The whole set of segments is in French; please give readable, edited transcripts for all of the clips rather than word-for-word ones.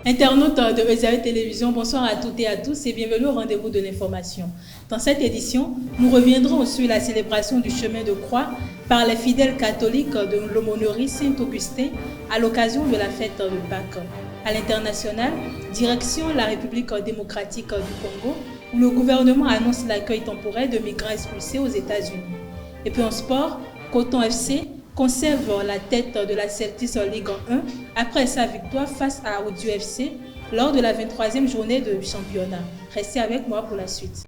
Internautes de EZAE Télévision, bonsoir à toutes et à tous et bienvenue au rendez-vous de l'information. Dans cette édition, nous reviendrons sur la célébration du chemin de croix par les fidèles catholiques de l'aumônerie Saint-Augustin à l'occasion de la fête de Pâques. À l'international, direction la République démocratique du Congo, où le gouvernement annonce l'accueil temporaire de migrants expulsés aux États-Unis. Et puis en sport, Coton FC conserve la tête de la Celtics Ligue 1 après sa victoire face à Audio FC lors de la 23e journée de championnat. Restez avec moi pour la suite.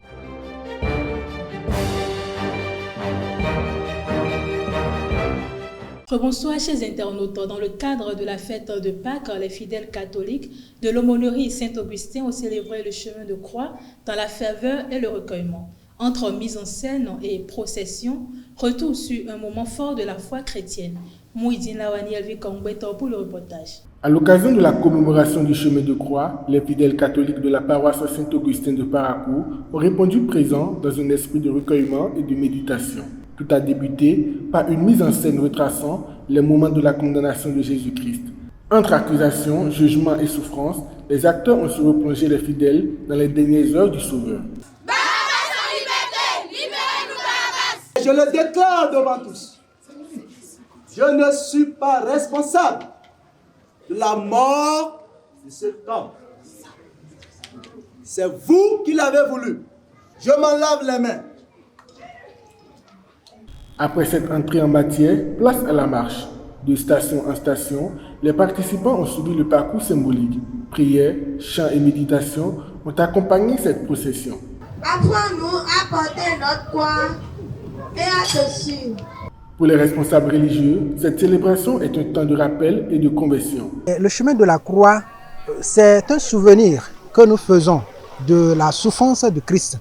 Bonsoir chers internautes. Dans le cadre de la fête de Pâques, les fidèles catholiques de l'aumônerie Saint-Augustin ont célébré le chemin de croix dans la ferveur et le recueillement. Entre mise en scène et procession, retour sur un moment fort de la foi chrétienne. Mouidine Lawani Elvi Kongbeto pour le reportage. À l'occasion de la commémoration du chemin de croix, les fidèles catholiques de la paroisse Saint-Augustin de Parakou ont répondu présents dans un esprit de recueillement et de méditation. Tout a débuté par une mise en scène retraçant les moments de la condamnation de Jésus-Christ. Entre accusations, jugement et souffrance, les acteurs ont su replonger les fidèles dans les dernières heures du Sauveur. Je le déclare devant tous. Je ne suis pas responsable de la mort de cet homme. C'est vous qui l'avez voulu. Je m'en lave les mains. Après cette entrée en matière, place à la marche. De station en station, les participants ont suivi le parcours symbolique. Prières, chants et méditations ont accompagné cette procession. Apprends-nous à porter notre croix et à te suivre. Pour les responsables religieux, cette célébration est un temps de rappel et de conversion. Le chemin de la croix, c'est un souvenir que nous faisons de la souffrance de Christ.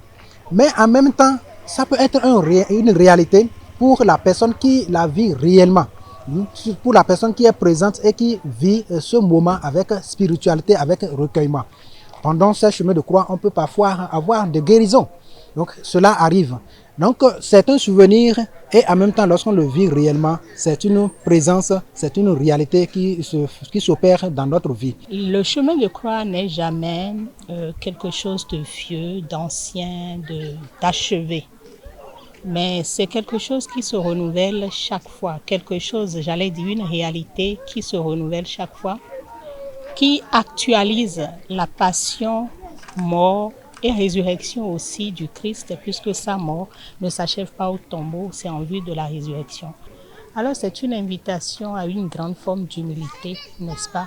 Mais en même temps, ça peut être une réalité pour la personne qui la vit réellement. Pour la personne qui est présente et qui vit ce moment avec spiritualité, avec recueillement. Pendant ce chemin de croix, on peut parfois avoir des guérisons. Donc cela arrive. Donc c'est un souvenir et en même temps lorsqu'on le vit réellement, c'est une présence, c'est une réalité qui s'opère dans notre vie. Le chemin de croix n'est jamais quelque chose de vieux, d'ancien, d'achevé. Mais c'est quelque chose qui se renouvelle chaque fois. Quelque chose, j'allais dire une réalité qui se renouvelle chaque fois, qui actualise la passion, mort, et résurrection aussi du Christ, puisque sa mort ne s'achève pas au tombeau, c'est en vue de la résurrection. Alors c'est une invitation à une grande forme d'humilité, n'est-ce pas,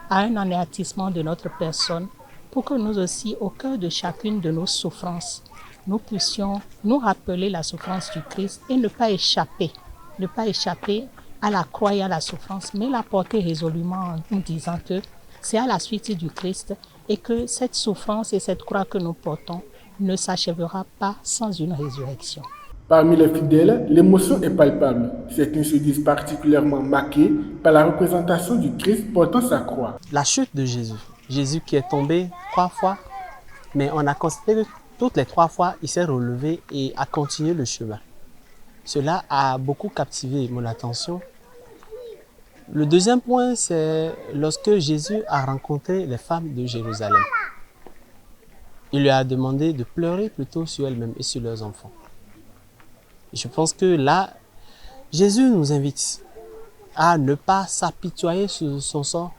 à un anéantissement de notre personne, pour que nous aussi, au cœur de chacune de nos souffrances, nous puissions nous rappeler la souffrance du Christ et ne pas échapper à la croix et à la souffrance, mais la porter résolument en nous disant que c'est à la suite du Christ et que cette souffrance et cette croix que nous portons ne s'achèvera pas sans une résurrection. Parmi les fidèles, l'émotion est palpable. Certains se disent particulièrement marqués par la représentation du Christ portant sa croix. La chute de Jésus. Jésus qui est tombé 3 fois, mais on a constaté que toutes les 3 fois, il s'est relevé et a continué le chemin. Cela a beaucoup captivé mon attention. Le deuxième point, c'est lorsque Jésus a rencontré les femmes de Jérusalem. Il lui a demandé de pleurer plutôt sur elles-mêmes et sur leurs enfants. Je pense que là, Jésus nous invite à ne pas s'apitoyer sur son sort,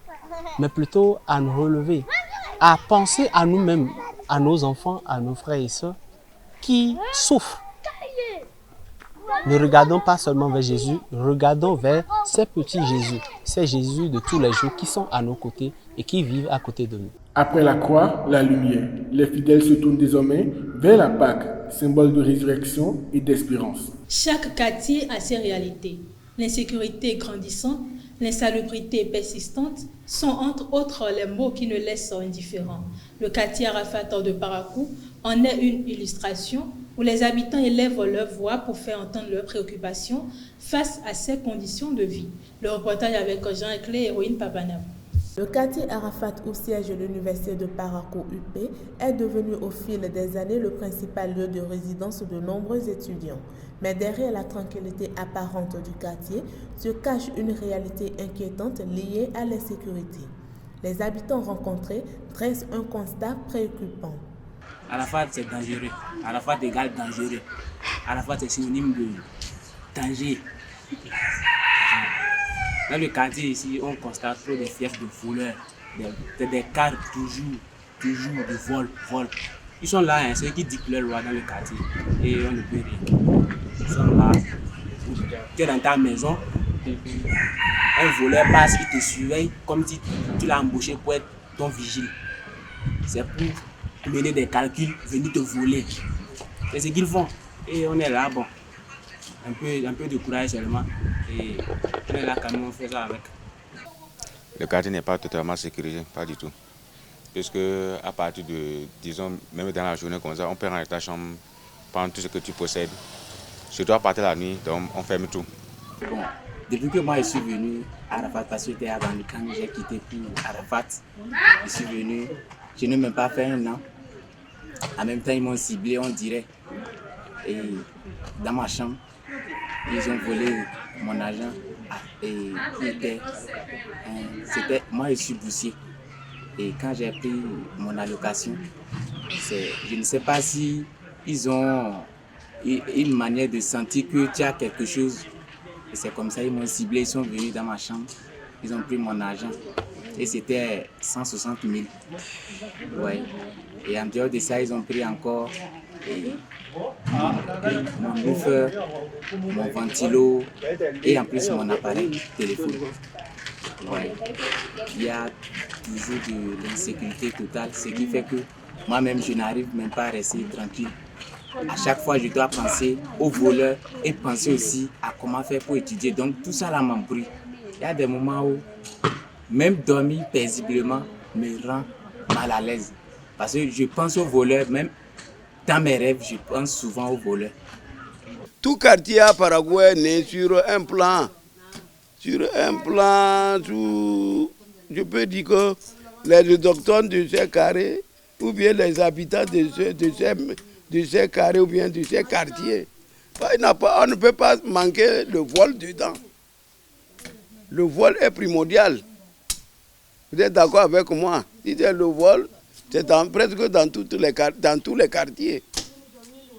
mais plutôt à nous relever, à penser à nous-mêmes, à nos enfants, à nos frères et sœurs qui souffrent. Ne regardons pas seulement vers Jésus, regardons vers ces petits Jésus, ces Jésus de tous les jours qui sont à nos côtés et qui vivent à côté de nous. Après la croix, la lumière. Les fidèles se tournent désormais vers la Pâque, symbole de résurrection et d'espérance. Chaque quartier a ses réalités. L'insécurité grandissante, l'insalubrité persistante sont entre autres les mots qui ne laissent indifférents. Le quartier Arafat de Parakou en est une illustration où les habitants élèvent leur voix pour faire entendre leurs préoccupations face à ces conditions de vie. Le reportage avec Jean-Éclair et Héroïne Papanam. Le quartier Arafat où siège l'université de Parakou UP est devenu au fil des années le principal lieu de résidence de nombreux étudiants. Mais derrière la tranquillité apparente du quartier se cache une réalité inquiétante liée à l'insécurité. Les habitants rencontrés dressent un constat préoccupant. Arafat, c'est dangereux. Arafat égale dangereux. Arafat, c'est synonyme de danger. Dans le quartier ici, on constate trop de fiefs de voleurs, des cas toujours de vol. Ils sont là, hein, ceux qui dictent leur loi dans le quartier et on ne peut rien. Ils sont là. Tu es dans ta maison, un voleur passe, il te surveille comme si tu l'as embauché pour être ton vigile. C'est pour mener des calculs, venir te voler. C'est ce qu'ils font. Et on est là, bon, un peu de courage seulement. Et on est là quand même, on fait ça avec. Le quartier n'est pas totalement sécurisé, pas du tout. Puisque à partir de, disons, même dans la journée comme ça, on peut rentrer ta chambre, prendre tout ce que tu possèdes. Surtout à partir de la nuit, donc on ferme tout. Bon, depuis que moi je suis venu à Arafat, parce que j'étais à Bandicam, j'ai quitté pour Arafat. Je suis venu, je n'ai même pas fait un an. En même temps, ils m'ont ciblé, on dirait. Et dans ma chambre, ils ont volé mon argent. Et moi, je suis boursier. Et quand j'ai pris mon allocation, je ne sais pas si ils ont une manière de sentir que tu as quelque chose. Et c'est comme ça, ils m'ont ciblé, ils sont venus dans ma chambre, ils ont pris mon argent. Et c'était 160 000. Ouais. Et en dehors de ça, ils ont pris encore mon bouffeur, mon ventilo et en plus mon appareil téléphone. Ouais. Il y a toujours de l'insécurité totale, ce qui fait que moi-même, je n'arrive même pas à rester tranquille. À chaque fois, je dois penser aux voleurs et penser aussi à comment faire pour étudier. Donc tout ça là m'embrouille. Il y a des moments où même dormir paisiblement me rend mal à l'aise. Parce que je pense aux voleurs, même dans mes rêves, je pense souvent aux voleurs. Tout quartier à Paraguay est né sur un plan. Sur un plan, je peux dire que les autochtones de ces carrés, ou bien les habitants de ces carrés, ou bien de ces quartiers, on ne peut pas manquer le vol dedans. Le vol est primordial. Vous êtes d'accord avec moi? Si c'est le vol, c'est presque dans tous les quartiers.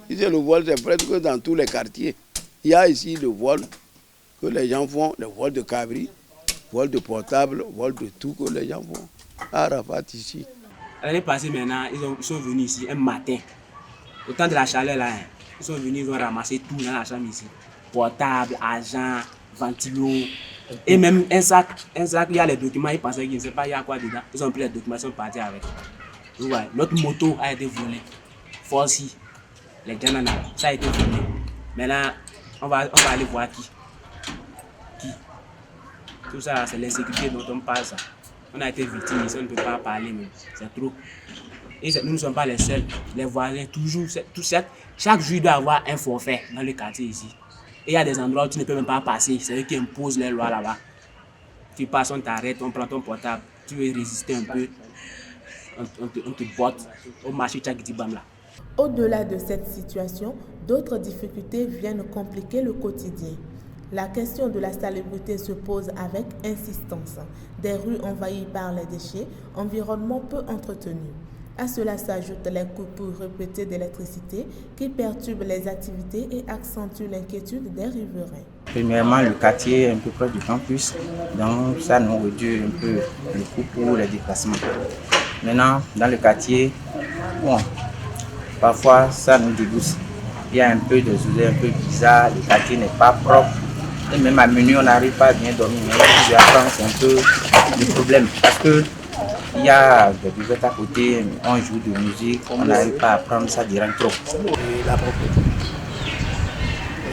Si c'est le vol, c'est presque dans tous les quartiers. Il y a ici le vol que les gens font, le vol de cabri, vol de portable, vol de tout que les gens font. À Arafat ici. L'année passée maintenant, ils sont venus ici un matin. Au temps de la chaleur là, ils sont venus, ils ont ramassé tout dans la chambre ici. Portable, argent, ventilo. Et même un sac, il y a les documents, ils pensaient qu'ils ne savaient pas il y a quoi dedans. Ils ont pris les documents, ils sont partis avec. Ouais, notre moto a été volée. Forci, les Janana, ça a été volé. Maintenant, on va aller voir qui. Tout ça, c'est l'insécurité dont on parle. Ça. On a été victimes, on ne peut pas parler, mais c'est trop. Et nous ne sommes pas les seuls. Les voisins, toujours, chaque jour, il doit y avoir un forfait dans le quartier ici. Et il y a des endroits où tu ne peux même pas passer. C'est eux qui imposent les lois là-bas. Tu passes, on t'arrête, on prend ton portable. Tu veux résister un peu, on te botte. Au marché, tu as dit bam là. Au-delà de cette situation, d'autres difficultés viennent compliquer le quotidien. La question de la salubrité se pose avec insistance. Des rues envahies par les déchets, environnement peu entretenu. À cela s'ajoutent les coupures répétées d'électricité qui perturbent les activités et accentuent l'inquiétude des riverains. Premièrement, le quartier est un peu proche du campus, donc ça nous réduit un peu le coût pour les déplacements. Maintenant, dans le quartier, bon, parfois ça nous dégoûte. Il y a un peu de odeurs un peu bizarres, le quartier n'est pas propre. Et même à minuit, on n'arrive pas à bien dormir. Mais c'est un peu le problème parce que il y a des buvettes à côté, on joue de musique, on n'arrive pas à prendre, ça dérange trop. Et la propreté.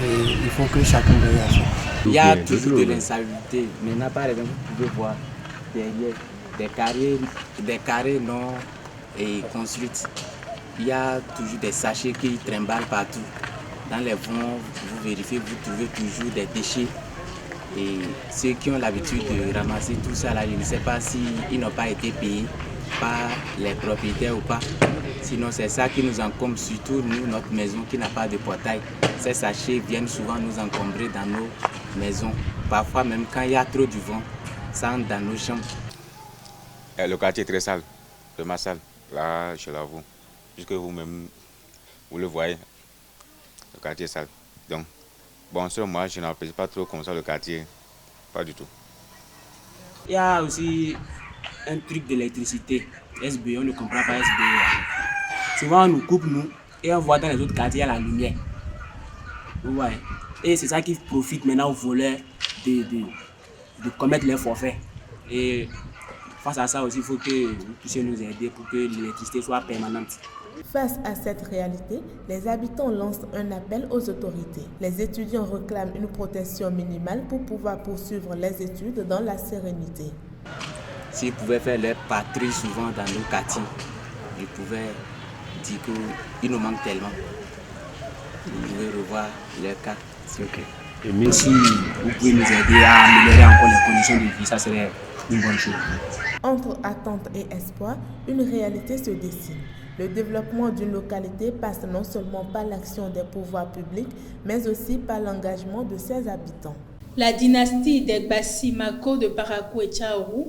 Et il faut que chacun réagisse. Il y a toujours de l'insalubrité. Maintenant, par exemple, vous pouvez voir derrière des carrés non construits. il y a toujours des sachets qui trimballent partout. Dans les vents, vous vérifiez, vous trouvez toujours des déchets. Et ceux qui ont l'habitude de ramasser tout ça, là, je ne sais pas s'ils n'ont pas été payés par les propriétaires ou pas. Sinon, c'est ça qui nous encombre, surtout nous, notre maison qui n'a pas de portail. Ces sachets viennent souvent nous encombrer dans nos maisons. Parfois, même quand il y a trop du vent, ça entre dans nos chambres. Le quartier est très sale, vraiment sale, là, je l'avoue. Puisque vous-même, vous le voyez, le quartier est sale. Donc, bon, sur moi, je n'apprécie pas trop comme ça le quartier, pas du tout. Il y a aussi un truc d'électricité, SBE, on ne comprend pas SBE. Souvent, on nous coupe, nous, et on voit dans les autres quartiers, il y a la lumière. Vous voyez. Et c'est ça qui profite maintenant aux voleurs de commettre leurs forfaits. Et face à ça aussi, il faut que vous puissiez nous aider pour que l'électricité soit permanente. Face à cette réalité, les habitants lancent un appel aux autorités. Les étudiants réclament une protection minimale pour pouvoir poursuivre les études dans la sérénité. S'ils pouvaient faire leur patrouille souvent dans nos quartiers, ils pouvaient dire qu'il nous manque tellement. Ils pouvaient revoir leur cas. Okay. Et même si vous pouvez nous aider à améliorer encore les conditions de vie, ça serait une bonne chose. Entre attente et espoir, une réalité se dessine. Le développement d'une localité passe non seulement par l'action des pouvoirs publics, mais aussi par l'engagement de ses habitants. La dynastie des Bassi Mako de Parakou et Tchaourou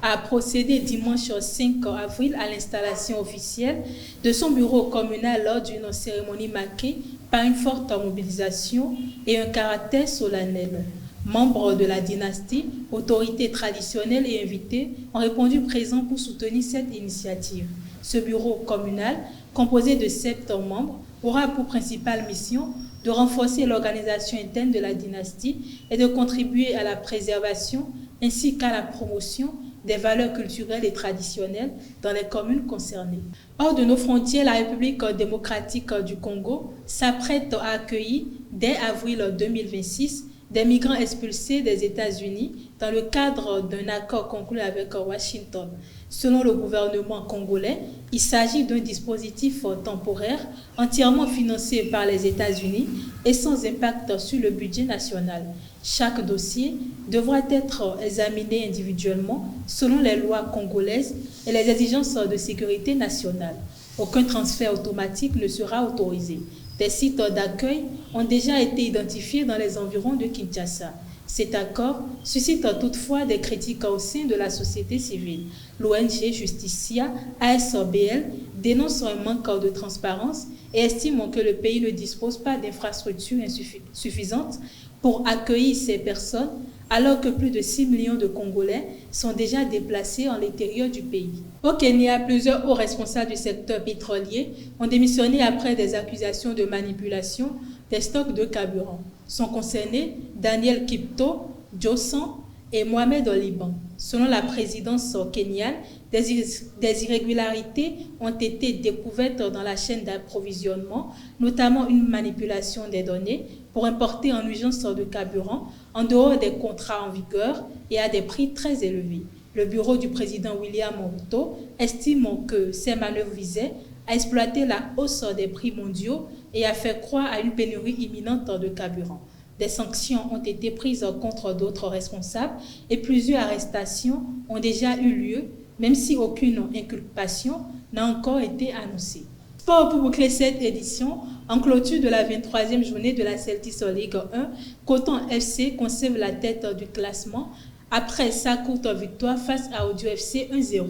a procédé dimanche 5 avril à l'installation officielle de son bureau communal lors d'une cérémonie marquée par une forte mobilisation et un caractère solennel. Membres de la dynastie, autorités traditionnelles et invités ont répondu présents pour soutenir cette initiative. Ce bureau communal, composé de 7 membres, aura pour principale mission de renforcer l'organisation interne de la dynastie et de contribuer à la préservation ainsi qu'à la promotion des valeurs culturelles et traditionnelles dans les communes concernées. Hors de nos frontières, la République démocratique du Congo s'apprête à accueillir dès avril 2026 des migrants expulsés des États-Unis dans le cadre d'un accord conclu avec Washington. Selon le gouvernement congolais, il s'agit d'un dispositif temporaire entièrement financé par les États-Unis et sans impact sur le budget national. Chaque dossier devra être examiné individuellement selon les lois congolaises et les exigences de sécurité nationale. Aucun transfert automatique ne sera autorisé. Des sites d'accueil ont déjà été identifiés dans les environs de Kinshasa. Cet accord suscite toutefois des critiques au sein de la société civile. L'ONG Justicia ASBL dénonce un manque de transparence et estime que le pays ne dispose pas d'infrastructures suffisantes pour accueillir ces personnes, alors que plus de 6 millions de Congolais sont déjà déplacés en l'intérieur du pays. Au Kenya, plusieurs hauts responsables du secteur pétrolier ont démissionné après des accusations de manipulation des stocks de carburant. Sont concernés Daniel Kipto, Josan et Mohamed Oliban. Selon la présidence kenyane, des irrégularités ont été découvertes dans la chaîne d'approvisionnement, notamment une manipulation des données pour importer en urgence de carburant en dehors des contrats en vigueur et à des prix très élevés. Le bureau du président William Ruto estime que ces manœuvres visaient à exploiter la hausse des prix mondiaux et à faire croire à une pénurie imminente de carburant. Des sanctions ont été prises contre d'autres responsables et plusieurs arrestations ont déjà eu lieu, même si aucune inculpation n'a encore été annoncée. Sport pour boucler cette édition, en clôture de la 23e journée de la Celtics League 1, Coton FC conserve la tête du classement après sa courte victoire face à Audio FC 1-0.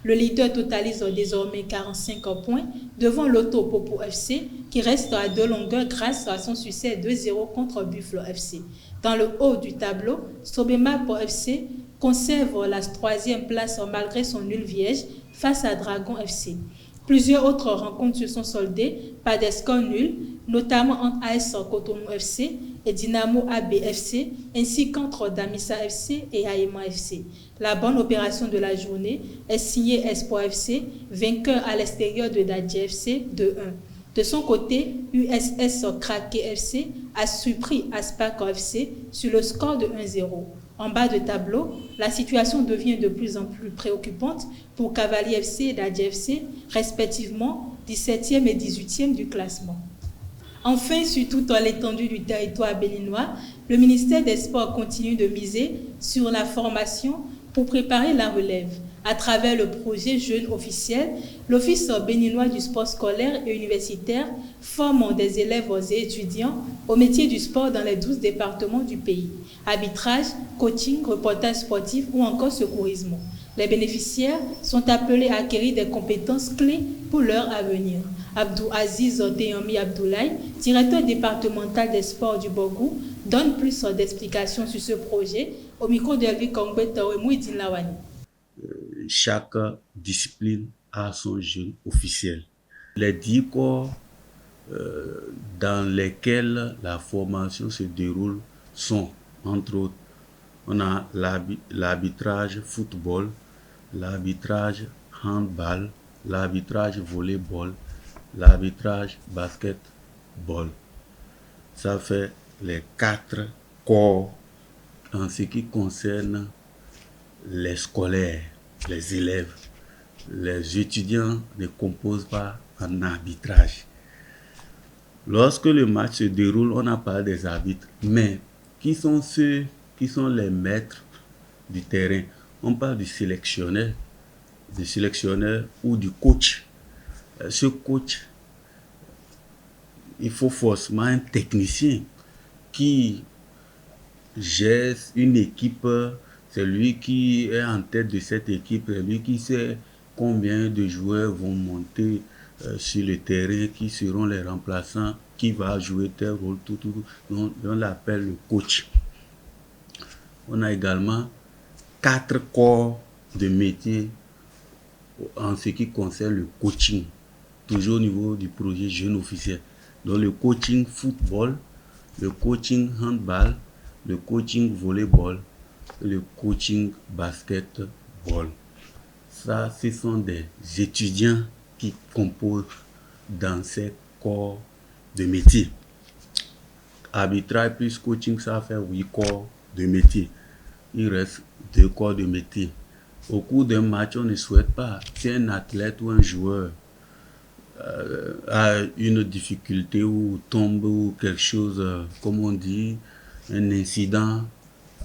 Le leader totalise désormais 45 points devant l'Auto Popo FC qui reste à 2 longueurs grâce à son succès 2-0 contre Buffalo FC. Dans le haut du tableau, Sobema FC conserve la 3e place malgré son nul vierge face à Dragon FC. Plusieurs autres rencontres se sont soldées par des scores nuls, notamment entre AS Cotonou FC et Dynamo AB FC, ainsi qu'entre Damissa FC et Aïma FC. La bonne opération de la journée est signée Espoir FC, vainqueur à l'extérieur de Dadje FC 2-1. De son côté, USS Krake FC a surpris Aspac FC sur le score de 1-0. En bas de tableau, la situation devient de plus en plus préoccupante pour Cavalier FC et Dadji FC, respectivement 17e et 18e du classement. Enfin, sur toute l'étendue du territoire béninois, le ministère des Sports continue de miser sur la formation pour préparer la relève. À travers le projet Jeunes Officiels, l'Office béninois du sport scolaire et universitaire forme des élèves et étudiants au métier du sport dans les 12 départements du pays. Arbitrage, coaching, reportage sportif ou encore secourisme. Les bénéficiaires sont appelés à acquérir des compétences clés pour leur avenir. Abdou Aziz Deyami Abdoulaye, directeur départemental des sports du Borgou, donne plus d'explications sur ce projet au micro d'Elvi Kongbe et Mouidine Lawani. Chaque discipline a son jeune officiel. Les 10 corps dans lesquels la formation se déroule sont, entre autres, on a l'arbitrage football, l'arbitrage handball, l'arbitrage volleyball, l'arbitrage basketball. Ça fait les 4 corps en ce qui concerne les scolaires, les élèves. Les étudiants ne composent pas un arbitrage. Lorsque le match se déroule, on n'a pas des arbitres, mais qui sont ceux qui sont les maîtres du terrain? On parle du sélectionneur ou du coach. Ce coach, il faut forcément un technicien qui gère une équipe. C'est lui qui est en tête de cette équipe, c'est lui qui sait combien de joueurs vont monter sur le terrain, qui seront les remplaçants, qui va jouer tel rôle, tout. Donc, on l'appelle le coach. On a également 4 corps de métier en ce qui concerne le coaching, toujours au niveau du projet Jeunes Officiels. Donc le coaching football, le coaching handball, le coaching volleyball, le coaching basketball. Ça, ce sont des étudiants qui composent dans ces corps de métier. Arbitrage plus coaching, ça fait 8 corps de métier. Il reste 2 corps de métier. Au cours d'un match, on ne souhaite pas, si un athlète ou un joueur a une difficulté ou tombe ou quelque chose, comme on dit, un incident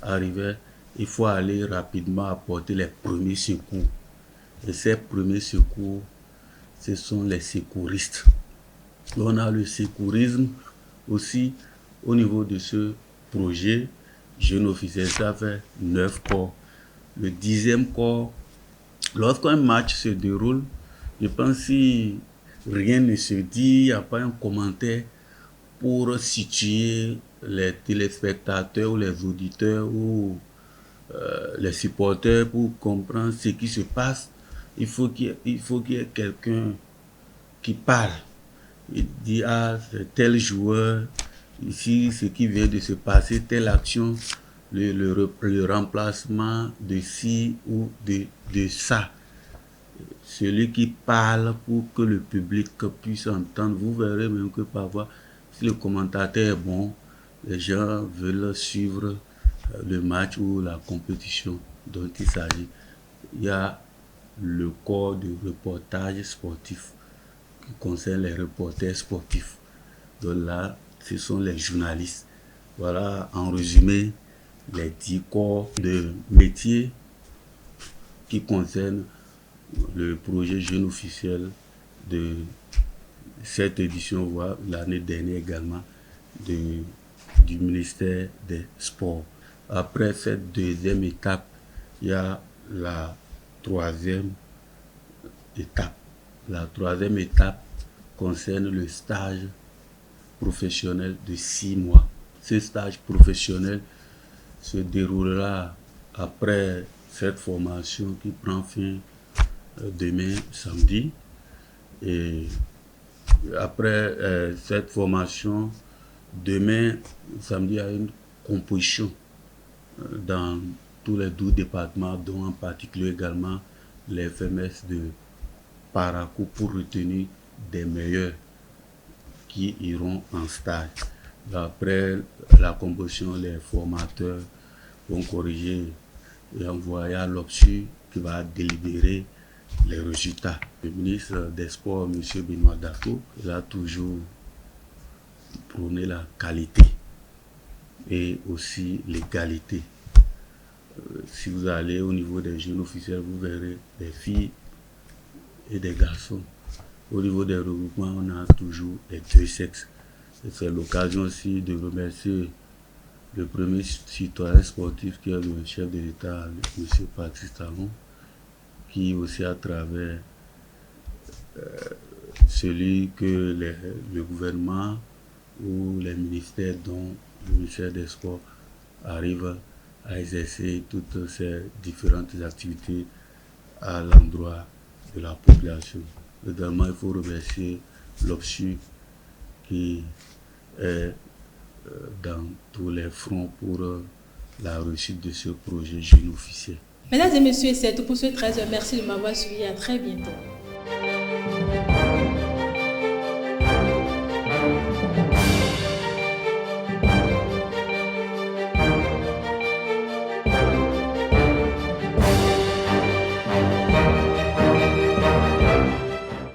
arrivait, il faut aller rapidement apporter les premiers secours. Et ces premiers secours, ce sont les secouristes. On a le secourisme aussi au niveau de ce projet. Jeunes Officiels, ça fait 9 corps. Le 10e corps, lorsqu'un match se déroule, je pense si rien ne se dit, il n'y a pas un commentaire pour situer les téléspectateurs ou les auditeurs ou les supporters pour comprendre ce qui se passe. Il faut qu'il y ait quelqu'un qui parle. Il dit, ah, c'est tel joueur, ici, ce qui vient de se passer, telle action, le remplacement de ci ou de ça. Celui qui parle pour que le public puisse entendre. Vous verrez même que parfois, si le commentateur est bon, les gens veulent suivre le match ou la compétition dont il s'agit. Il y a le corps de reportage sportif qui concerne les reporters sportifs. Donc là, ce sont les journalistes. Voilà, en résumé, les 10 corps de métier qui concernent le projet Jeunes Officiels de cette édition, voire l'année dernière également, du ministère des Sports. Après cette deuxième étape, il y a la troisième étape. La troisième étape concerne le stage professionnel de 6 mois. Ce stage professionnel se déroulera après cette formation qui prend fin demain samedi. Et après cette formation, demain samedi, il y a une composition dans tous les 12 départements, dont en particulier également les FMS de Parakou, pour retenir des meilleurs qui iront en stage. Après la composition, les formateurs vont corriger et envoyer à l'OPSU qui va délibérer les résultats. Le ministre des Sports, M. Benoît Darko, il a toujours prôné la qualité et aussi l'égalité. Si vous allez au niveau des jeunes officiels, vous verrez des filles et des garçons. Au niveau des regroupements, on a toujours les deux sexes. C'est l'occasion aussi de remercier le premier citoyen sportif qui est le chef de l'État, M. Patrice Talon, qui aussi à travers celui que le gouvernement ou les ministères, dont le ministère des Sports, arrive à exercer toutes ces différentes activités à l'endroit de la population. Également, il faut remercier l'OPSU qui est dans tous les fronts pour la réussite de ce projet jeune officiel. Mesdames et messieurs, c'est tout pour ce 13h. Merci de m'avoir suivi. À très bientôt.